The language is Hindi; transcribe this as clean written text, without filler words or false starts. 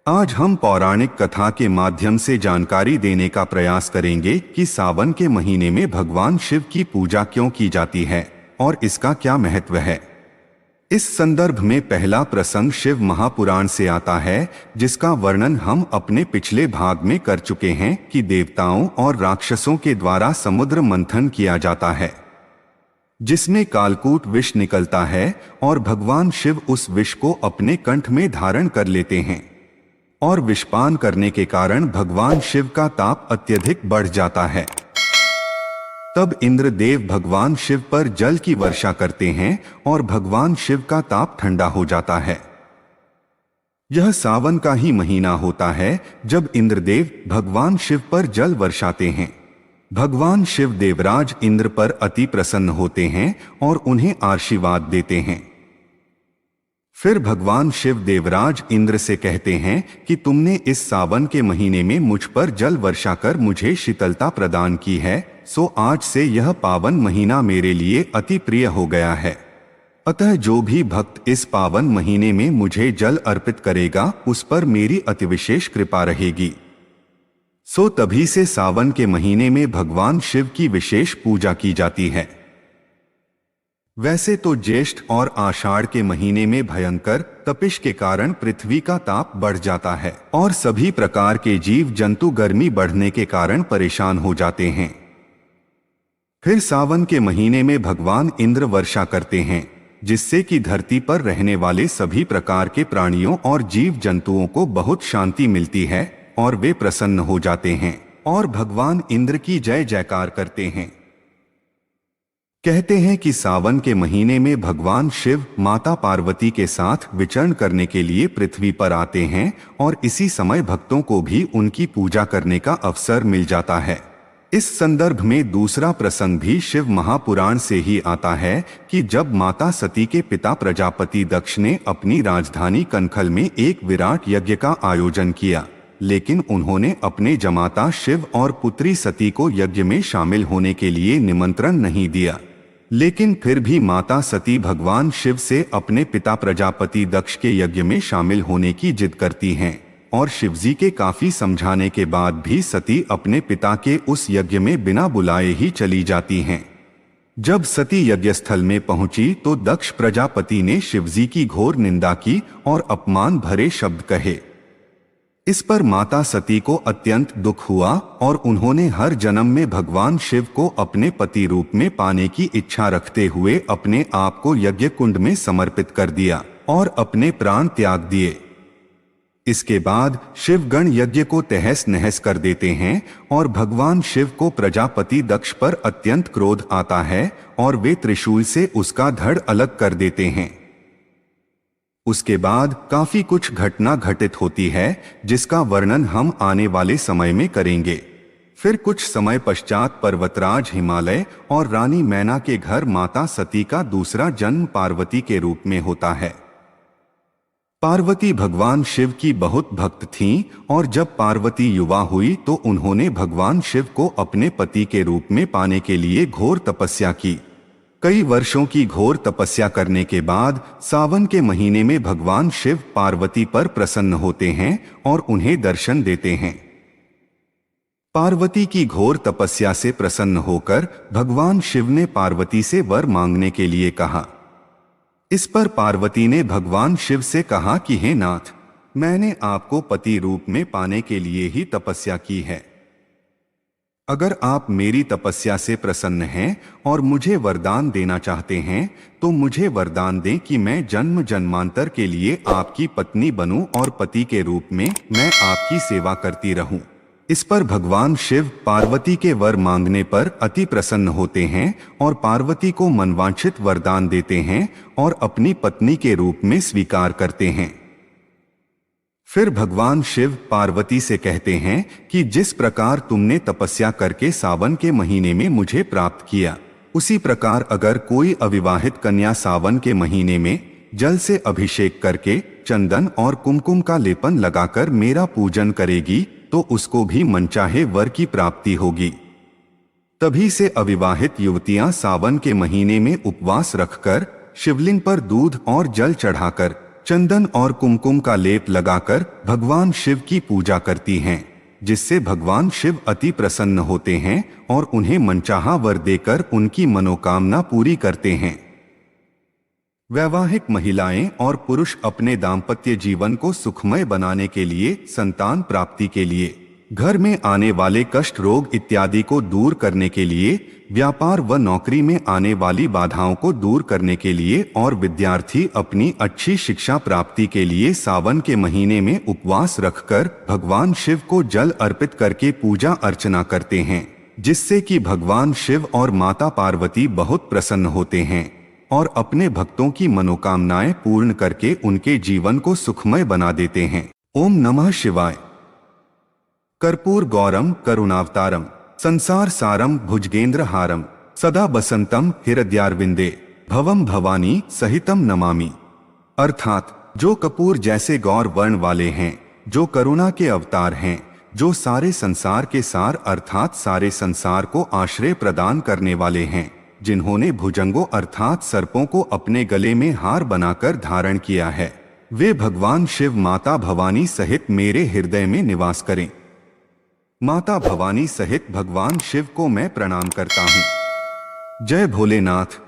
आज हम पौराणिक कथा के माध्यम से जानकारी देने का प्रयास करेंगे कि सावन के महीने में भगवान शिव की पूजा क्यों की जाती है और इसका क्या महत्व है। इस संदर्भ में पहला प्रसंग शिव महापुराण से आता है, जिसका वर्णन हम अपने पिछले भाग में कर चुके हैं कि देवताओं और राक्षसों के द्वारा समुद्र मंथन किया जाता है, जिसमें कालकूट विष निकलता है और भगवान शिव उस विष को अपने कंठ में धारण कर लेते हैं और विषपान करने के कारण भगवान शिव का ताप अत्यधिक बढ़ जाता है। तब इंद्रदेव भगवान शिव पर जल की वर्षा करते हैं और भगवान शिव का ताप ठंडा हो जाता है। यह सावन का ही महीना होता है जब इंद्रदेव भगवान शिव पर जल वर्षाते हैं। भगवान शिव देवराज इंद्र पर अति प्रसन्न होते हैं और उन्हें आशीर्वाद देते हैं। फिर भगवान शिव देवराज इंद्र से कहते हैं कि तुमने इस सावन के महीने में मुझ पर जल वर्षा कर मुझे शीतलता प्रदान की है, सो आज से यह पावन महीना मेरे लिए अति प्रिय हो गया है। अतः जो भी भक्त इस पावन महीने में मुझे जल अर्पित करेगा उस पर मेरी अतिविशेष कृपा रहेगी। सो तभी से सावन के महीने में भगवान शिव की विशेष पूजा की जाती है। वैसे तो ज्येष्ठ और आषाढ़ के महीने में भयंकर तपिश के कारण पृथ्वी का ताप बढ़ जाता है और सभी प्रकार के जीव जंतु गर्मी बढ़ने के कारण परेशान हो जाते हैं। फिर सावन के महीने में भगवान इंद्र वर्षा करते हैं, जिससे कि धरती पर रहने वाले सभी प्रकार के प्राणियों और जीव जंतुओं को बहुत शांति मिलती है और वे प्रसन्न हो जाते हैं और भगवान इंद्र की जय जयकार करते हैं। कहते हैं कि सावन के महीने में भगवान शिव माता पार्वती के साथ विचरण करने के लिए पृथ्वी पर आते हैं और इसी समय भक्तों को भी उनकी पूजा करने का अवसर मिल जाता है। इस संदर्भ में दूसरा प्रसंग भी शिव महापुराण से ही आता है कि जब माता सती के पिता प्रजापति दक्ष ने अपनी राजधानी कनखल में एक विराट यज्ञ का आयोजन किया, लेकिन उन्होंने अपने जमाता शिव और पुत्री सती को यज्ञ में शामिल होने के लिए निमंत्रण नहीं दिया। लेकिन फिर भी माता सती भगवान शिव से अपने पिता प्रजापति दक्ष के यज्ञ में शामिल होने की जिद करती हैं और शिवजी के काफी समझाने के बाद भी सती अपने पिता के उस यज्ञ में बिना बुलाए ही चली जाती हैं। जब सती यज्ञस्थल में पहुंची तो दक्ष प्रजापति ने शिवजी की घोर निंदा की और अपमान भरे शब्द कहे। इस पर माता सती को अत्यंत दुख हुआ और उन्होंने हर जन्म में भगवान शिव को अपने पति रूप में पाने की इच्छा रखते हुए अपने आप को यज्ञ कुंड में समर्पित कर दिया और अपने प्राण त्याग दिए। इसके बाद शिवगण यज्ञ को तहस नहस कर देते हैं और भगवान शिव को प्रजापति दक्ष पर अत्यंत क्रोध आता है और वे त्रिशूल से उसका धड़ अलग कर देते हैं। उसके बाद काफी कुछ घटना घटित होती है, जिसका वर्णन हम आने वाले समय में करेंगे। फिर कुछ समय पश्चात पर्वतराज हिमालय और रानी मैना के घर माता सती का दूसरा जन्म पार्वती के रूप में होता है। पार्वती भगवान शिव की बहुत भक्त थीं और जब पार्वती युवा हुई तो उन्होंने भगवान शिव को अपने पति के रूप में पाने के लिए घोर तपस्या की। कई वर्षों की घोर तपस्या करने के बाद सावन के महीने में भगवान शिव पार्वती पर प्रसन्न होते हैं और उन्हें दर्शन देते हैं। पार्वती की घोर तपस्या से प्रसन्न होकर भगवान शिव ने पार्वती से वर मांगने के लिए कहा। इस पर पार्वती ने भगवान शिव से कहा कि हे नाथ, मैंने आपको पति रूप में पाने के लिए ही तपस्या की है। अगर आप मेरी तपस्या से प्रसन्न हैं और मुझे वरदान देना चाहते हैं तो मुझे वरदान दें कि मैं जन्म जन्मांतर के लिए आपकी पत्नी बनूं और पति के रूप में मैं आपकी सेवा करती रहूं। इस पर भगवान शिव पार्वती के वर मांगने पर अति प्रसन्न होते हैं और पार्वती को मनवांछित वरदान देते हैं और अपनी पत्नी के रूप में स्वीकार करते हैं। फिर भगवान शिव पार्वती से कहते हैं कि जिस प्रकार तुमने तपस्या करके सावन के महीने में मुझे प्राप्त किया, उसी प्रकार अगर कोई अविवाहित कन्या सावन के महीने में जल से अभिषेक करके चंदन और कुमकुम का लेपन लगाकर मेरा पूजन करेगी तो उसको भी मनचाहे वर की प्राप्ति होगी। तभी से अविवाहित युवतियां सावन के महीने में उपवास रखकर शिवलिंग पर दूध और जल चढ़ाकर चंदन और कुमकुम का लेप लगाकर भगवान शिव की पूजा करती हैं, जिससे भगवान शिव अति प्रसन्न होते हैं और उन्हें मनचाहा वर देकर उनकी मनोकामना पूरी करते हैं। वैवाहिक महिलाएं और पुरुष अपने दाम्पत्य जीवन को सुखमय बनाने के लिए, संतान प्राप्ति के लिए, घर में आने वाले कष्ट, रोग इत्यादि को दूर करने के लिए, व्यापार व नौकरी में आने वाली बाधाओं को दूर करने के लिए और विद्यार्थी अपनी अच्छी शिक्षा प्राप्ति के लिए सावन के महीने में उपवास रखकर भगवान शिव को जल अर्पित करके पूजा अर्चना करते हैं, जिससे कि भगवान शिव और माता पार्वती बहुत प्रसन्न होते हैं और अपने भक्तों की मनोकामनाएं पूर्ण करके उनके जीवन को सुखमय बना देते हैं। ओम नमः शिवाय। कर्पूर गौरम करुणावतारम संसार सारम भुजगेंद्र हारम सदा बसंतम हृदयारविंदे भवम भवानी सहितम नमामि। अर्थात जो कपूर जैसे गौर वर्ण वाले हैं, जो करुणा के अवतार हैं, जो सारे संसार के सार अर्थात सारे संसार को आश्रय प्रदान करने वाले हैं, जिन्होंने भुजंगों अर्थात सर्पों को अपने गले में हार बनाकर धारण किया है, वे भगवान शिव माता भवानी सहित मेरे हृदय में निवास करें। माता भवानी सहित भगवान शिव को मैं प्रणाम करता हूँ। जय भोलेनाथ।